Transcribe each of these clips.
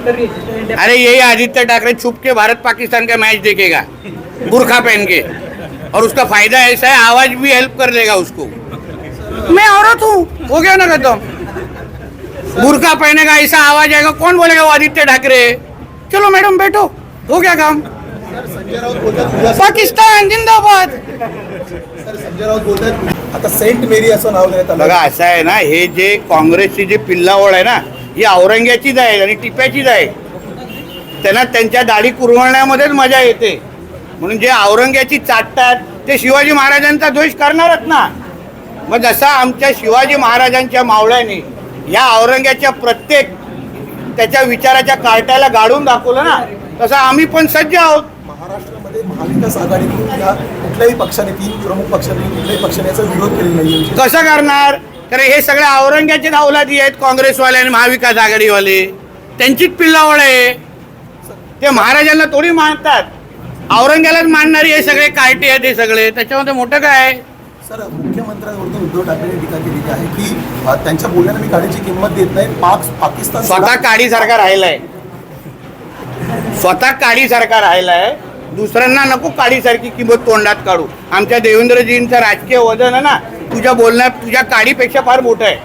अरे यही आदित्य ठाकरे छुप के भारत पाकिस्तान का मैच देखेगा बुर्खा पहन के, और उसका फायदा ऐसा है आवाज भी हेल्प कर देगा उसको। मैं औरत हूँ, हो गया ना खत्म। बुर्खा पहनेगा, ऐसा आवाज आएगा, कौन बोलेगा वो आदित्य ठाकरे। चलो मैडम बैठो, हो गया काम। पाकिस्तान जिंदाबाद। संजय राऊत बोलतात आता सेंट मेरी असं नाव देण्यात आलं। बघा असं आहे ना, हे जे काँग्रेसची जी पिल्लावळ आहे ना, ही औरंग्याचीच आहे आणि टिप्याचीच आहे। त्यांना त्यांच्या दाढी कुरवण्यामध्येच मजा येते, म्हणून जे औरंग्याची चाटतात ते शिवाजी महाराजांचा द्वेष करणारच ना। मग जसा आमच्या शिवाजी महाराजांच्या मावळ्याने या औरंग्याच्या प्रत्येक त्याच्या विचाराच्या कार्ट्याला गाडून दाखवलं ना, तसं आम्ही पण सज्ज आहोत। महाराष्ट्रामध्ये महाविकास आघाडीतून या कुठल्याही पक्षाने, तीन प्रमुख पक्षाने कुठल्याही पक्षाने याचा विरोध केलेला नाही। कसं करणार? कारण हे सगळे औरंग्याचे औलादी आहेत, काँग्रेसवाले आणि महाविकास आघाडीवाले, त्यांचीच पिल्लावळ आहे। ते महाराजांना थोडी मानतात, औरंग्यालाच मानणारी हे सगळे कार्टे आहेत हे सगळे, त्याच्यामध्ये मोठं काय? सर, मुख्यमंत्र्यांवरती उद्धव ठाकरेंनी टीका केलेली आहे की त्यांच्या बोलण्याला मी काडीची किंमत देत नाही। पाकिस्तान स्वतः काडीसारखा राहिलाय, स्वतः काडीसारखा राहिलाय, दुसऱ्यांना नको काडीसारखी किंमत तोंडात काढू। आमच्या देवेंद्रजींचं राजकीय वजन आहे ना, तुझ्या बोलण्यात तुझ्या काडीपेक्षा फार मोठं आहे।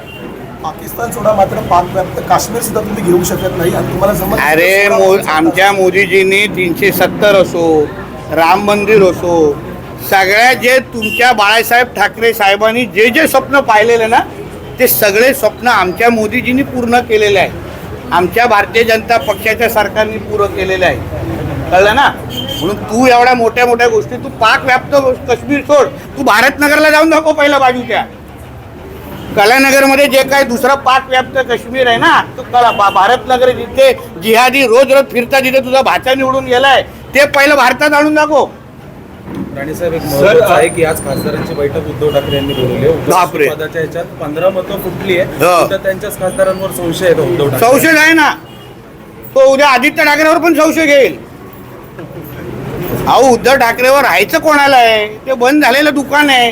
पाकिस्तान सोडा, मात्र पाक व्याप्त काश्मीर सुद्धा तुम्ही घेऊ शकत नाही आणि तुम्हाला जमत। अरे आमच्या मोदीजींनी 370 असो, राम मंदिर असो, सगळ्या जे तुमच्या बाळासाहेब ठाकरे साहेबांनी जे जे स्वप्न पाहिलेले ना, ते सगळे स्वप्न आमच्या मोदीजींनी पूर्ण केलेले आहे। आमच्या भारतीय जनता पक्षाच्या सरकारने पूर्ण केलेलं आहे, कळलं ना। म्हणून तू एवढ्या मोठ्या मोठ्या गोष्टी, तू पाक व्याप्त काश्मीर सोड, तू भारतनगरला जाऊन दाखव पहिला बाजूच्या। कलानगरमध्ये जे काय दुसरा पाक व्याप्त काश्मीर आहे ना, तो भारतनगर जिथे जिहादी रोज रोज फिरतात, जिथे तुझा भाचा निवडून गेलाय, ते पहिलं भारतात आणून दाखव। राणेसाहेब, एक महत्त्वाचं आहे की आज खासदारांची बैठक उद्धव ठाकरे यांनी बोलवली आहे। बापरे, पदाच्या ह्याच्यात 15 मतं फुटली आहे, हो। तर त्यांच्याच खासदारांवर संशय आहे उद्धव ठाकरे। संशय आहे ना, तो उद्या आदित्य ठाकरेवर पण संशय घेईल। अहो, उद्धव ठाकरेवर राहायचं कोणाला आहे? ते बंद झालेलं दुकान आहे,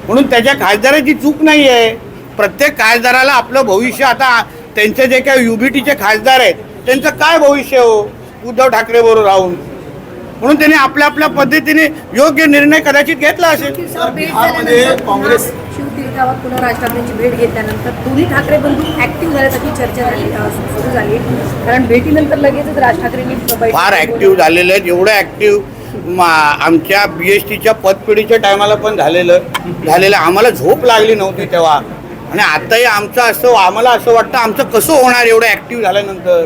म्हणून त्याच्या खासदाराची चूक नाही आहे। प्रत्येक खासदाराला आपलं भविष्य, आता त्यांचे जे काही युबीटीचे खासदार आहेत त्यांचं काय भविष्य हो उद्धव ठाकरे बरोबर राहून, म्हणून त्यांनी आपल्या आपल्या पद्धतीने योग्य निर्णय कदाचित घेतला असेल। काँग्रेस शिवतीर्थावर पुन्हा राज ठाकरेंची भेट घेतल्यानंतर दोन्ही ठाकरे बंधू ऍक्टिव्ह झाल्यासाठी चर्चा सुरू झाली, कारण भेटीनंतर लगेचच राज ठाकरेंनी फार ऍक्टिव्ह झालेले आहेत। एवढं ऍक्टिव्ह आमच्या BSTच्या पतपिढीच्या टायमाला पण झालेलं आम्हाला झोप लागली नव्हती तेव्हा, आणि आताही आमचं असं, आम्हाला असं वाटतं आमचं कसं होणार एवढं ऍक्टिव्ह झाल्यानंतर।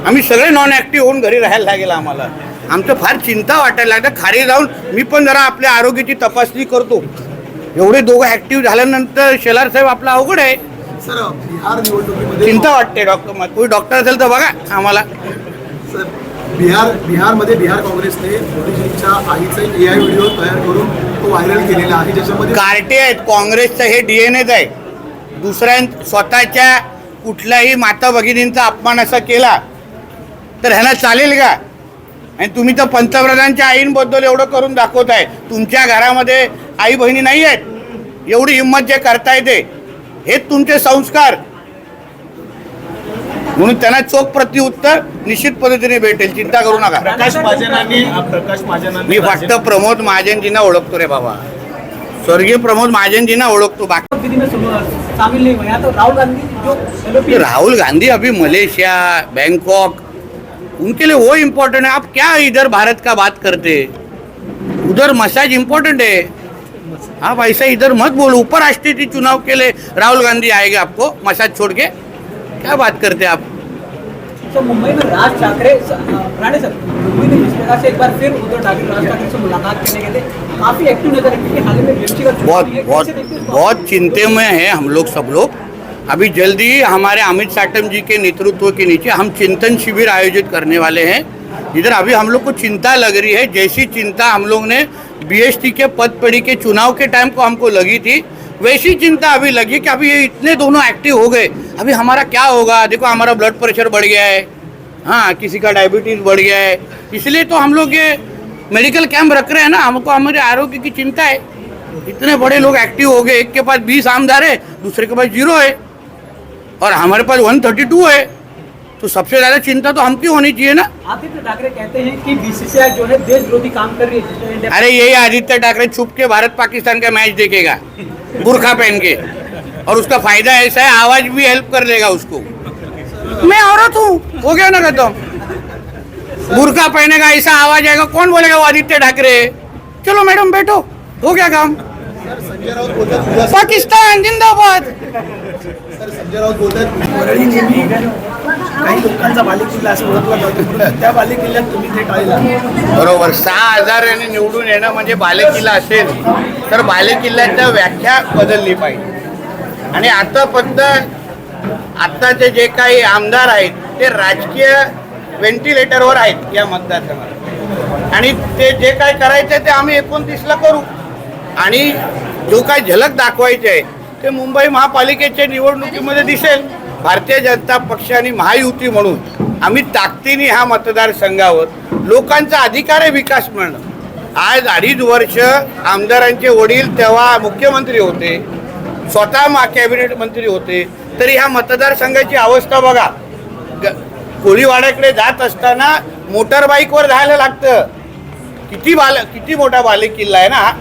आम्ही सगळे नॉन ऍक्टिव्ह होऊन घरी राहायला लागेल आम्हाला। आमचं फार चिंता वाटायला लागतं, खाली जाऊन मी पण जरा आपल्या आरोग्याची तपासणी करतो। एवढे दोघं ऍक्टिव्ह झाल्यानंतर शेलार साहेब आपला अवघड आहे। सर, बिहार निवडणुकीमध्ये चिंता वाटते। कोणी डॉक्टर असेल तर बघा आम्हाला। सर, बिहारमध्ये बिहार काँग्रेसने मोदीजींच्या आईचा AI व्हिडिओ तयार करून तो व्हायरल केलेला आहे, ज्याच्यामध्ये कार्टे आहेत काँग्रेसचं, हे DNAच आहे। दुसऱ्या स्वतःच्या कुठल्याही माता भगिनींचा अपमान असा केला तर ह्याला चालेल का? आणि तुम्ही तर पंतप्रधानांच्या आईंबद्दल एवढं करून दाखवताय, तुमच्या घरामध्ये आई बहिणी नाही आहेत, एवढी हिंमत जे करताय ते, हेच तुमचे संस्कार। म्हणून त्यांना चोख प्रत्युत्तर निश्चित पद्धतीने भेटेल, चिंता करू नका। प्रकाश महाजनांनी मी फक्त प्रमोद महाजनजींना ओळखतो रे बाबा, स्वर्गीय प्रमोद महाजनजींना ओळखतो, बाकी राहुल गांधी अभी मलेशिया, बैंकॉक, उनके लिए वो इम्पोर्टेंट है। आप क्या इधर भारत का बात करते, उधर मसाज इम्पोर्टेंट है। आप ऐसा इधर मत बोलो, उपराष्ट्रपति चुनाव के लिए राहुल गांधी आएगा आपको मसाज छोड़ के, क्या बात करते आप? तो मुंबई में राज ठाकरे, राणे सर, मुंबई में जिस प्रकार से एक बार फिर उद्धव ठाकरे राज ठाकरे से मुलाकात करने गए थे, काफी एक्टिव नजर आए, क्योंकि हाल ही में बीएमसी का बहुत चिंते में हैं हम लोग, सब लोग। अभी जल्दी ही हमारे अमित साटम जी के नेतृत्व के नीचे हम चिंतन शिविर आयोजित करने वाले हैं। इधर अभी हम लोग को चिंता लग रही है, जैसी चिंता हम लोग ने BST के पदपड़ी के चुनाव के टाइम को हमको लगी थी, वैसी चिंता अभी लगी कि अभी ये इतने दोनों एक्टिव हो गए, अभी हमारा क्या होगा? देखो हमारा ब्लड प्रेशर बढ़ गया है, हाँ, किसी का डायबिटीज़ बढ़ गया है, इसलिए तो हम लोग ये मेडिकल कैंप रख रहे हैं ना। हमको हमारे आरोग्य की चिंता है। इतने बड़े लोग एक्टिव हो गए, एक के पास 20 आमदार है, दूसरे के पास 0 है, और हमारे पास 132 है। तो सबसे ज़्यादा चिंता तो हमकी होनी चाहिए ना। आदित्य ठाकरे कहते हैं कि बीसीसीआई जो है देश विरोधी काम कर रही है। अरे यही आदित्य ठाकरे छुप के भारत पाकिस्तान का मैच देखेगा बुर्खा पहन के, और उसका फायदा ऐसा है आवाज भी हेल्प कर देगा उसको। मैं औरत हूँ, हो गया ना खत्म। बुर्खा पहनेगा, ऐसा आवाज आएगा, कौन बोलेगा वो आदित्य ठाकरे। चलो मैडम बैठो, हो गया काम। संजय राऊत बोलतात पाकिस्तान जिंदाबाद। संजय राऊत बोलतात वरळी नेहमी काही लोकांचा बालेकिल्ला असं ओळखला जातो, त्या बालेकिल्ल्यात तुम्ही ते टाळला. बरोबर, 6,000 यांनी निवडून येणं म्हणजे बालेकिल्ला असेल तर बालेकिल्ल्याच्या व्याख्या बदलली पाहिजे. आणि आत्ताचे जे काही आमदार आहेत ते राजकीय व्हेंटिलेटरवर आहेत या मतदारसंघात, आणि ते जे काय करायचं ते आम्ही 29ला करू. आणि जो काय झलक दाखवायची आहे ते मुंबई महापालिकेच्या निवडणुकीमध्ये दिसेल. भारतीय जनता पक्ष आणि महायुती म्हणून आम्ही ताकदीने ह्या मतदारसंघावर लोकांचा अधिकार आहे विकास मिळणं. आज 2.5 वर्ष आमदारांचे वडील तेव्हा मुख्यमंत्री होते, स्वतः कॅबिनेट मंत्री होते, तरी ह्या मतदारसंघाची अवस्था बघा. कोळीवाड्याकडे जात असताना मोटर बाईकवर जायला लागतं. किती मोठा बालेकिल्ला आहे ना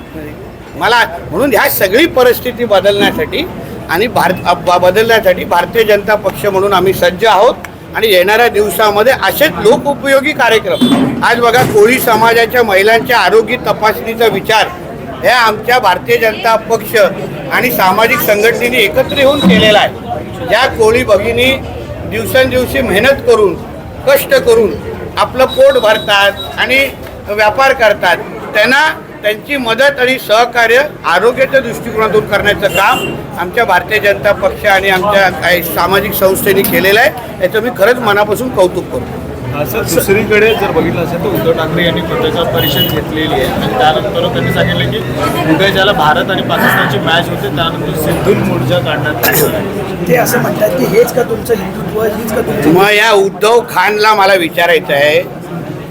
मला. म्हणून ह्या सगळी परिस्थिती बदलण्यासाठी आणि बदलण्यासाठी भारतीय जनता पक्ष म्हणून आम्ही सज्ज आहोत. आणि येणाऱ्या दिवसामध्ये असेच लोकउपयोगी कार्यक्रम, आज बघा कोळी समाजाच्या महिलांच्या आरोग्य तपासणीचा विचार हे आमच्या भारतीय जनता पक्ष आणि सामाजिक संघटनेने एकत्र येऊन केलेला आहे. ज्या कोळी भगिनी दिवसेंदिवशी मेहनत करून कष्ट करून आपलं पोट भरतात आणि व्यापार करतात, त्यांना त्यांची मदत आणि सहकार्य आरोग्याच्या दृष्टिकोनातून करण्याचं काम आमच्या भारतीय जनता पक्ष आणि आमच्या काही सामाजिक संस्थेने केलेलं आहे. याचं मी खरंच मनापासून कौतुक करतो. सर, दुसरीकडे जर बघितलं असेल तर उद्धव ठाकरे यांनी पत्रकार परिषद घेतलेली आहे आणि त्यानंतर त्यांनी सांगितलं की उद्या ज्याला भारत आणि पाकिस्तानची मॅच होते त्यानंतर सिंधू मोर्चा काढण्यात आलेला आहे. ते असं म्हणतात की हेच का तुमचं हिंदुत्व, हीच का तुमचं. मग या उद्धव खानला मला विचारायचं आहे,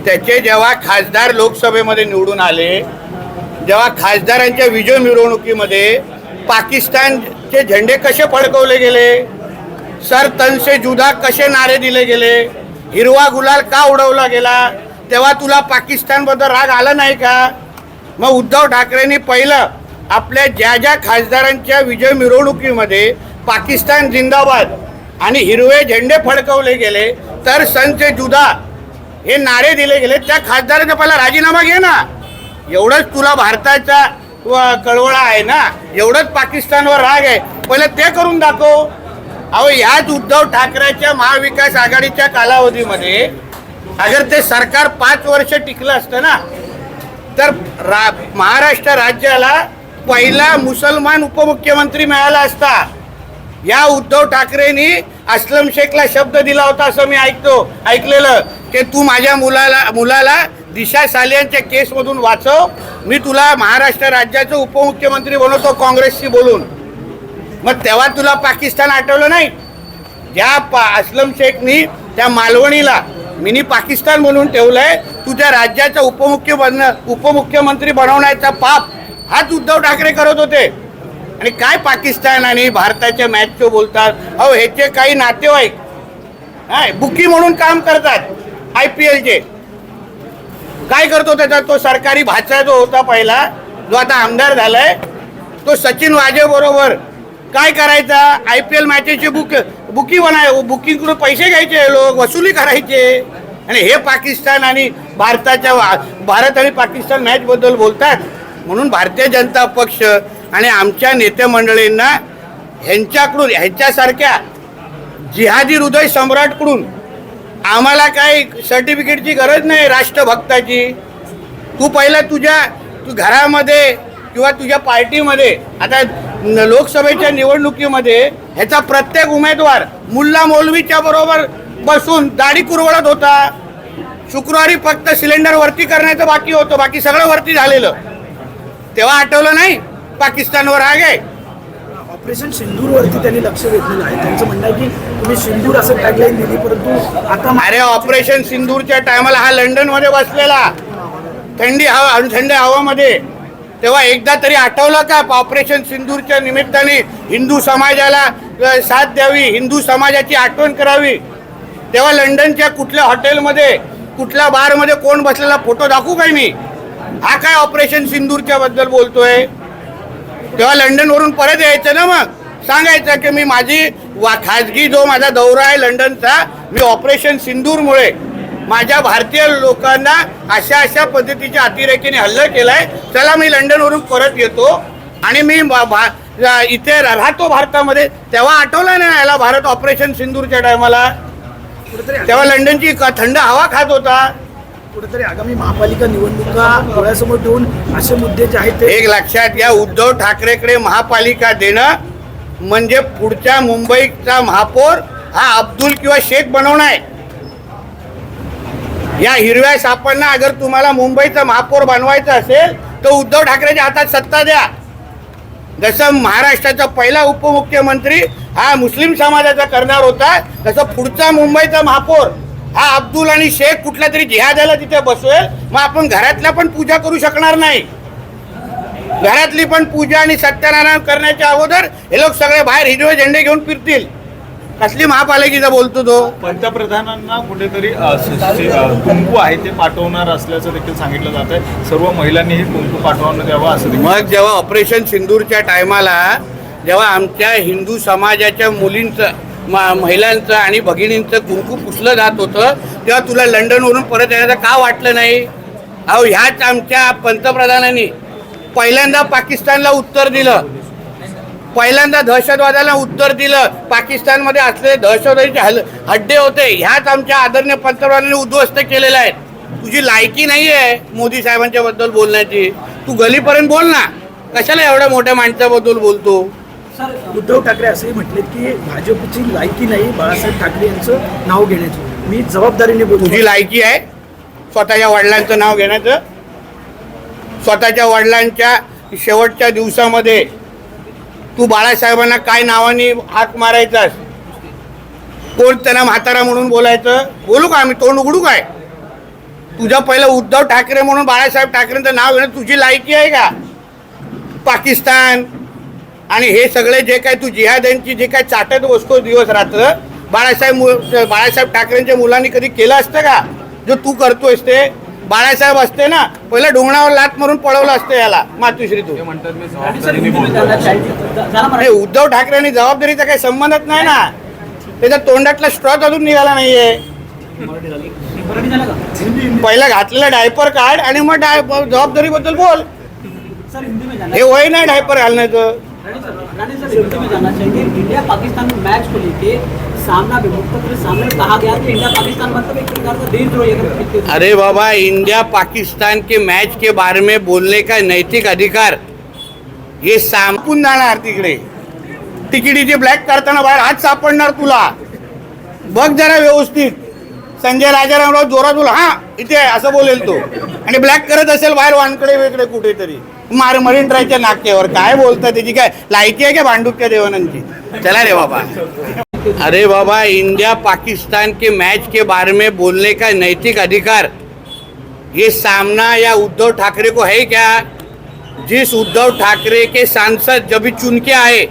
त्याचे जेव्हा खासदार लोकसभेमध्ये निवडून आले, जेव्हा खासदारांच्या विजय मिरवणुकीमध्ये पाकिस्तानचे झेंडे कसे फडकवले गेले, सर तन से जुदा कसे नारे दिले गेले, हिरवा गुलाल का उडवला गेला, तेव्हा तुला पाकिस्तानबद्दल राग आला नाही का? मग उद्धव ठाकरेंनी पहिलं आपल्या ज्या खासदारांच्या विजय मिरवणुकीमध्ये पाकिस्तान जिंदाबाद आणि हिरवे झेंडे फडकवले गेले, तर सन से जुदा हे नारे दिले गेले, त्या खासदाराचा पहिला राजीनामा घे ना. एवढंच तुला भारताचा कळवळा आहे ना, एवढंच पाकिस्तानवर राग आहे, पहिलं ते करून दाखव. अहो, ह्याच उद्धव ठाकरेच्या महाविकास आघाडीच्या कालावधीमध्ये अगर ते सरकार 5 वर्ष टिकलं असतं ना, तर महाराष्ट्र राज्याला पहिला मुसलमान उपमुख्यमंत्री मिळाला असता. या उद्धव ठाकरेंनी अस्लम शेखला शब्द दिला होता असं मी ऐकलेलं की तू माझ्या मुलाला दिशा सालियांच्या केसमधून वाचव, मी तुला महाराष्ट्र राज्याचं उपमुख्यमंत्री बनवतो काँग्रेसशी बोलून. मग तेव्हा तुला पाकिस्तान आठवलं नाही? ज्या अस्लम शेखनी त्या मालवणीला मिनी पाकिस्तान म्हणून ठेवलंय, तुझ्या राज्याचा उपमुख्यमंत्री बनवण्याचा पाप हाच उद्धव ठाकरे करत होते. आणि काय पाकिस्तान आणि भारताच्या मॅचचं बोलतात. अहो, ह्याचे काही नातेवाईक बुकी म्हणून काम करतात IPLचे. काय करतो त्याचा तो सरकारी भाचा जो होता पहिला, जो आता आमदार झालाय, तो सचिन वाजे बरोबर काय करायचा, IPL मॅचेचे बुकी बुकिंग करून पैसे घ्यायचे, लोक वसुली करायचे. आणि हे पाकिस्तान आणि भारत आणि पाकिस्तान मॅच बद्दल बोलतात. म्हणून भारतीय जनता पक्ष आणि आमच्या नेते मंडळींना ह्यांच्यासारख्या जिहादी हृदय सम्राटकडून आम्हाला काही सर्टिफिकेटची गरज नाही राष्ट्रभक्ताची. तू पहिला तू घरामध्ये किंवा तुझ्या पार्टीमध्ये, आता लोकसभेच्या निवडणुकीमध्ये ह्याचा प्रत्येक उमेदवार मुल्ला मौलवीच्या बरोबर बसून दाढी कुरवडत होता. शुक्रवारी फक्त सिलेंडर वरती करण्याचं बाकी होतं, बाकी सगळं वरती झालेलं. तेव्हा आठवलं नाही पाकिस्तानवर राग आहे. ऑपरेशन सिंदूरवरती त्यांनी लक्ष वेधलेलं आहे. त्यांचं म्हणणं आहे की तुम्ही सिंदूर असं टॅगलाईन दिली, परंतु आता अरे ऑपरेशन सिंदूरच्या टायमाला हा लंडनमध्ये बसलेला थंड हवामध्ये, तेव्हा एकदा तरी आठवलं का ऑपरेशन सिंदूरच्या निमित्ताने हिंदू समाजाला साथ द्यावी, हिंदू समाजाची आठवण करावी. तेव्हा लंडनच्या कुठल्या हॉटेलमध्ये कुठल्या बारमध्ये कोण बसलेला फोटो दाखवू काय मी? हा काय ऑपरेशन सिंदूरच्या बद्दल बोलतोय? तेव्हा लंडनवरून परत यायचं ना, मग सांगायचं की मी माझी खाजगी जो माझा दौरा आहे लंडनचा, मी ऑपरेशन सिंदूरमुळे माझ्या भारतीय लोकांना अशा पद्धतीच्या अतिरेकीने हल्ला केलाय, चला मी लंडनवरून परत येतो आणि मी इथे राहतो भारतामध्ये. तेव्हा आठवलं ना याला भारत ऑपरेशन सिंदूरच्या टायमाला? तेव्हा लंडनची थंड हवा खात होता. कुठेतरी आगामी महापालिका निवडणुका डोळ्यासमोर ठेवून असे मुद्दे जे आहेत ते एक लक्षात घ्या, उद्धव ठाकरेकडे महापालिका देणं म्हणजे पुढच्या मुंबईचा महापौर हा अब्दुल किंवा शेख बनवणं आहे. या हिरव्या सापांना अगर तुम्हाला मुंबईचा महापौर बनवायचं असेल तर उद्धव ठाकरेच्या हातात सत्ता द्या. जसं महाराष्ट्राचा पहिला उपमुख्यमंत्री हा मुस्लिम समाजाचा करणार होता, तसं पुढचा मुंबईचा महापौर हा अब्दुल आणि शेख कुठल्या तरी जिहाद्याला तिथे बसवेल. मग आपण घरातल्या पण पूजा करू शकणार नाही. घरातली पण पूजा आणि सत्यनारायण करण्याच्या अगोदर हे लोक सगळे बाहेर हिरवे झेंडे घेऊन फिरतील. कसली महापालिकेचा बोलतो तो? पंतप्रधानांना कुठेतरी कुंकू आहे ते पाठवणार असल्याचं देखील सांगितलं जात आहे. सर्व महिलांनीही कुंकू पाठवणं द्यावं असं देखील. मग जेव्हा ऑपरेशन सिंदूरच्या टायमाला जेव्हा आमच्या हिंदू समाजाच्या मुलींचं महिलांचं आणि भगिनींचं कुंकू पुसलं जात होतं, तेव्हा तुला लंडनवरून परत येण्याचं का वाटलं नाही? अहो, ह्याच आमच्या पंतप्रधानांनी पहिल्यांदा पाकिस्तानला उत्तर दिलं, पहिल्यांदा दहशतवादाला उत्तर दिलं. पाकिस्तानमध्ये असलेले दहशतवादाचे हड्डे होते, ह्याच आमच्या आदरणीय पंतप्रधानांनी उद्ध्वस्त केलेले आहेत. तुझी लायकी नाही आहे मोदी साहेबांच्या बद्दल बोलण्याची. तू गलीपर्यंत बोल ना, कशाला एवढ्या मोठ्या माणसाबद्दल बोलतो? उद्धव ठाकरे असंही म्हटलेत की भाजपची लायकी नाही बाळासाहेब ठाकरे यांचं नाव घेण्याची. मी जबाबदारीने बोलतो. तुझी लायकी आहे स्वतःच्या वडिलांचं नाव घेण्याचं? स्वतःच्या वडिलांच्या शेवटच्या दिवसामध्ये तू बाळासाहेबांना काय नावाने हाक मारायचास? कोण त्यांना म्हातारा म्हणून बोलायचं? बोलू का आम्ही? तोंड उघडू काय? तुझं पहिलं उद्धव ठाकरे म्हणून बाळासाहेब ठाकरेंचं नाव घेणं तुझी लायकी आहे का? पाकिस्तान आणि हे सगळे जे काय तू जिहाद्यांची जे काय चाटत बसतो दिवस रात्र, बाळासाहेब ठाकरेंच्या मुलांनी कधी केलं असतं का जो तू करतोयस ते? बाळासाहेब असते ना, पहिलं डोंगरावर लात मारून पळवलं असतं याला मातुश्री. तू हे उद्धव ठाकरेंनी जबाबदारीचा काही संबंधच नाही ना. त्याच्या तोंडातला स्ट्रॉच अजून निघाला नाहीये. पहिला घातलेला डायपर काढ आणि मग जबाबदारीबद्दल बोल. हे वय नाही डायपर घालण्याचं. इंडिया पाकिस्तान मैच को लेके सामना भी मुख्तलिफ सामने कहा गया कि इंडिया पाकिस्तान मतलब एक प्रकार का देशद्रोह. अरे बाबा, इंडिया पाकिस्तान के मैच के बारे में बोलने का नैतिक अधिकार हे संपून जाणार. तिकडे तिकिटीचे ब्लॅक करताना बाहेर हात सापडणार तुला. बघ जरा व्यवस्थित. संजय राजारामराव जोरात बोला, हा इथे असं बोलेल तो, आणि ब्लॅक करत असेल बाहेर वानकडे वेगळे कुठेतरी मरीन ड्राईव्हच्या नाक्यावर. काय बोलता? त्याची काय लायकी आहे का भांडुपच्या देवानंदची? चला रे बाबा. अरे बाबा, इंडिया पाकिस्तान के मैच के बारे में बोलने का नैतिक अधिकार ये सामना या उद्धव ठाकरे को है क्या? जिस उद्धव ठाकरे के सांसद जब भी चुन के आए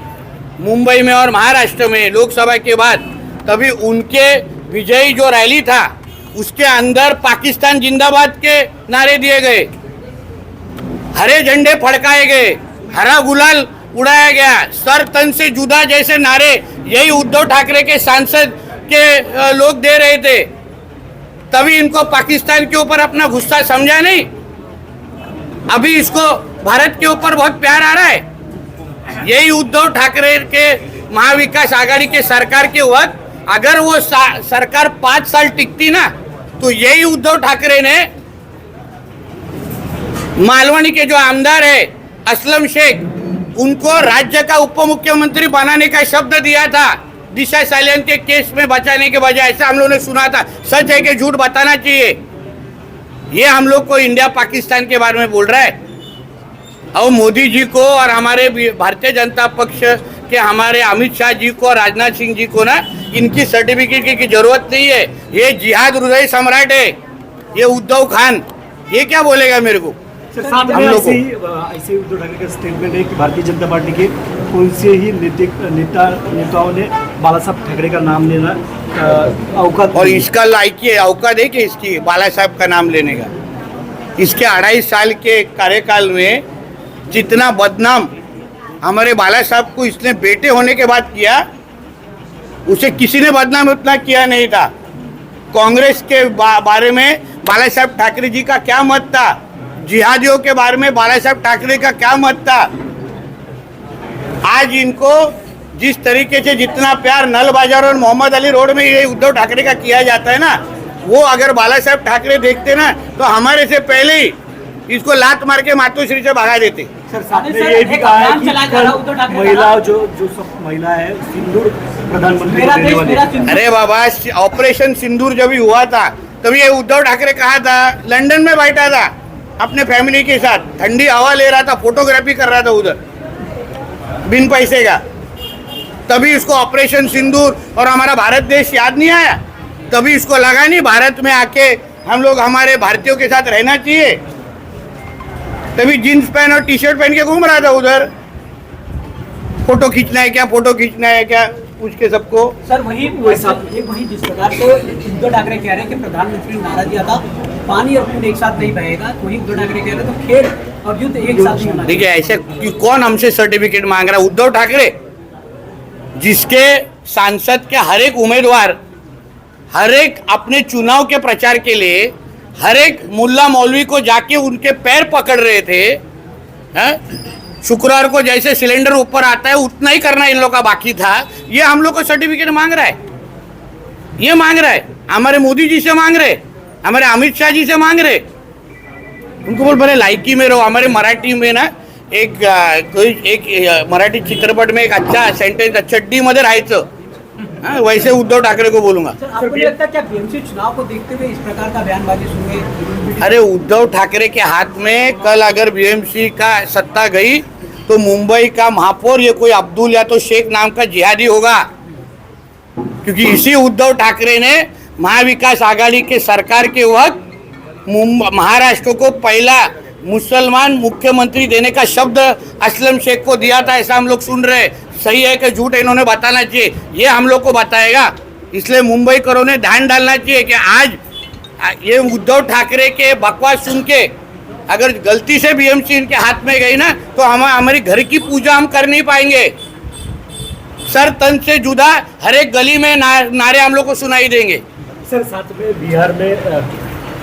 मुंबई में और महाराष्ट्र में लोकसभा के बाद, तभी उनके विजयी जो रैली था उसके अंदर पाकिस्तान जिंदाबाद के नारे दिए गए, हरे झंडे फड़काए गए, हरा गुलाल उड़ाया गया, सर तन से जुदा जैसे नारे यही उद्धव ठाकरे के सांसद के लोग दे रहे थे. तभी इनको पाकिस्तान के ऊपर अपना गुस्सा समझा नहीं. अभी इसको भारत के ऊपर बहुत प्यार आ रहा है. यही उद्धव ठाकरे के महाविकास आघाड़ी के सरकार के वक्त अगर वो सरकार 5 साल टिकती ना, तो यही उद्धव ठाकरे ने मालवनी के जो आमदार है असलम शेख, उनको राज्य का उपमुख्यमंत्री बनाने का शब्द दिया था दिशा सालियान के केस में बचाने के बजाय. ऐसा हम लोगों ने सुना था. सच है कि झूठ बताना चाहिए. ये हम लोग को इंडिया पाकिस्तान के बारे में बोल रहा है. और मोदी जी को और हमारे भारतीय जनता पक्ष के हमारे अमित शाह जी को और राजनाथ सिंह जी को ना इनकी सर्टिफिकेट की जरूरत नहीं है. ये जिहाद हृदय सम्राट है ये उद्धव खान. ये क्या बोलेगा मेरे को? साथ में ऐसे उद्धव ठाकरे का स्टेटमेंट है कि भारतीय जनता पार्टी के कौन से ही नेताओं ने बाला साहब ठाकरे का नाम लेना औकात और नहीं। इसका लायकी है, औकात है कि इसकी बाला साहब का नाम लेने का। इसके 2.5 साल के कार्यकाल में जितना बदनाम हमारे बाला साहब को इसने बेटे होने के बाद किया, उसे किसी ने बदनाम उतना किया नहीं था। कांग्रेस के बारे में बाला साहब ठाकरे जी का क्या मत था, जिहादियों के बारे में बाला साहब ठाकरे का क्या मत था। आज इनको जिस तरीके से जितना प्यार नल बाजार और मोहम्मद अली रोड में ये उद्धव ठाकरे का किया जाता है ना, वो अगर बाला साहब ठाकरे देखते ना तो हमारे से पहले ही इसको लात मार के मातोश्री से भगा देते। सर साथ में सर, ये भी एक कहा है अभियान कि चलाया जा रहा है, उद्धव कल ठाकरे महिला का- जो सब महिला है सिंदूर प्रधानमंत्री मेरा को देने देश वाली मेरा है। सिंधु। अरे बाबा, ऑपरेशन सिंदूर जब भी हुआ था तभी ये उद्धव ठाकरे कहा था, लंदन में बैठा था अपने फैमिली के साथ, ठंडी हवा ले रहा था, फोटोग्राफी कर रहा था उधर बिन पैसे का। तभी इसको ऑपरेशन सिंदूर और हमारा भारत देश याद नहीं आया। तभी इसको लगा नहीं भारत में आके हम लोग हमारे भारतीयों के साथ रहना चाहिए। तभी जीन्स पहन और टी शर्ट पहन के घूम रहा था उधर। फोटो खींचना है क्या, फोटो खींचना है क्या, पूछ के सबको। सर वही जिस प्रकार से उद्धव ठाकरे कह रहे हैं कि प्रधानमंत्री ने नारा दिया था पानी और खून एक साथ नहीं बहेगा, तो वही उद्धव ठाकरे कह रहे हैं तो खेल और युद्ध एक साथ नहीं होना देखिए ऐसे कौन हमसे सर्टिफिकेट मांग रहा है? उद्धव ठाकरे, जिसके सांसद के हर एक उम्मीदवार हर एक अपने चुनाव के प्रचार के लिए हर एक मुल्ला मौलवी को जाके उनके पैर पकड़ रहे थे। हैं? शुक्रवार को जैसे सिलेंडर ऊपर आता है उतना ही करना इन लोग का बाकी था। ये हम लोग को सर्टिफिकेट मांग रहा है, ये मांग रहा है, हमारे मोदी जी से मांग रहे, हमारे अमित शाह जी से मांग रहे। उनको बोल बड़े लायकी में रहो। हमारे मराठी में ना एक मराठी चित्रपट में एक अच्छा सेंटेंस, चड्डी मध्ये राहायचं, हाँ, वैसे उद्धव ठाकरे को बोलूंगा। सर आपको नहीं लगता क्या बीएमसी चुनाव को देखते हुए इस प्रकार का बयानबाजी सुन अरे उद्धव ठाकरे के हाथ में कल अगर बीएमसी का सत्ता गई तो मुंबई का महापौर ये कोई अब्दुल या तो शेख नाम का जिहादी होगा, क्योंकि इसी उद्धव ठाकरे ने महाविकास आघाड़ी के सरकार के वक्त महाराष्ट्र को पहला मुसलमान मुख्यमंत्री देने का शब्द असलम शेख को दिया था। ऐसा हम लोग सुन रहे, सही है कि झूठ इन्होंने बताना चाहिए, ये हम लोग को बताएगा। इसलिए मुंबई करों ने ध्यान डालना चाहिए कि आज ये उद्धव ठाकरे के बकवास सुन के अगर गलती से बीएमसी इनके हाथ में गई ना तो हमारी घर की पूजा हम कर नहीं पाएंगे। सर तन से जुदा हर एक गली में नारे हम लोग को सुनाई देंगे। सर साथ में बिहार में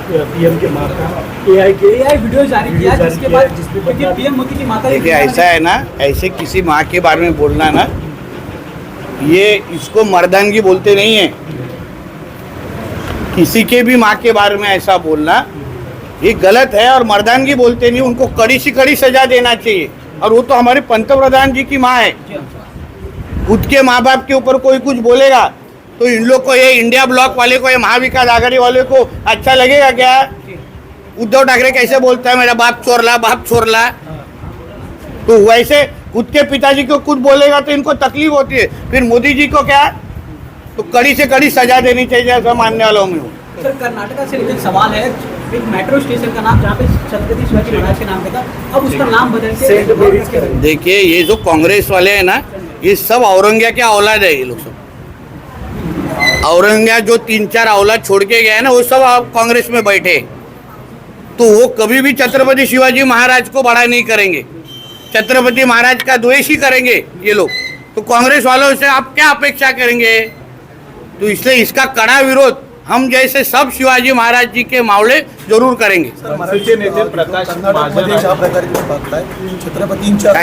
पीएम के माता एआई वीडियो जारी किया जिसके बाद क्योंकि पीएम मोदी की माता देखिए ऐसा है ना, ऐसे किसी माँ के बारे में बोलना ना, ये इसको मर्दानगी बोलते नहीं है। किसी के भी माँ के बारे में ऐसा बोलना ये गलत है और मर्दानगी बोलते नहीं। उनको कड़ी से कड़ी सजा देना चाहिए। और वो तो हमारे पंतप्रधान जी की माँ है। खुद के माँ बाप के ऊपर कोई कुछ बोलेगा तो इन लोग को, ये इंडिया ब्लॉक वाले को, ये महाविकास आघाड़ी वाले को अच्छा लगेगा क्या? उद्धव ठाकरे कैसे बोलता है मेरा बाप चोरला, तो वैसे खुद के पिताजी को कुछ बोलेगा तो इनको तकलीफ होती है। फिर मोदी जी को क्या, तो कड़ी से कड़ी सजा देनी चाहिए, ऐसा मानने वालों में हूँ। सर कर्नाटका से लेकर सवाल है, एक मेट्रो स्टेशन का नाम जहाँ पे छत्रपति शिवाजी महाराज के नाम पे था, अब उसका नाम बदल के देखिए ये जो कांग्रेस वाले हैं ना, ये सब औरंगिया के औलाद है। ये लोग सब औरंगिया जो 3-4 औलाद छोड़ के गया है ना, वो सब कांग्रेस में बैठे। तो वो कभी भी छत्रपति शिवाजी महाराज को बड़ा नहीं करेंगे, छत्रपति महाराज का द्वेष ही करेंगे ये लोग। तो कांग्रेस वालों से आप क्या अपेक्षा करेंगे? तो इसलिए इसका कड़ा विरोध हम जैसे सब शिवाजी महाराज जी के मावळे जरूर करेंगे। मनसेचे नेते प्रकाश महाजन ज्या प्रकारे तुम्ही बघताय छत्रपतींच्या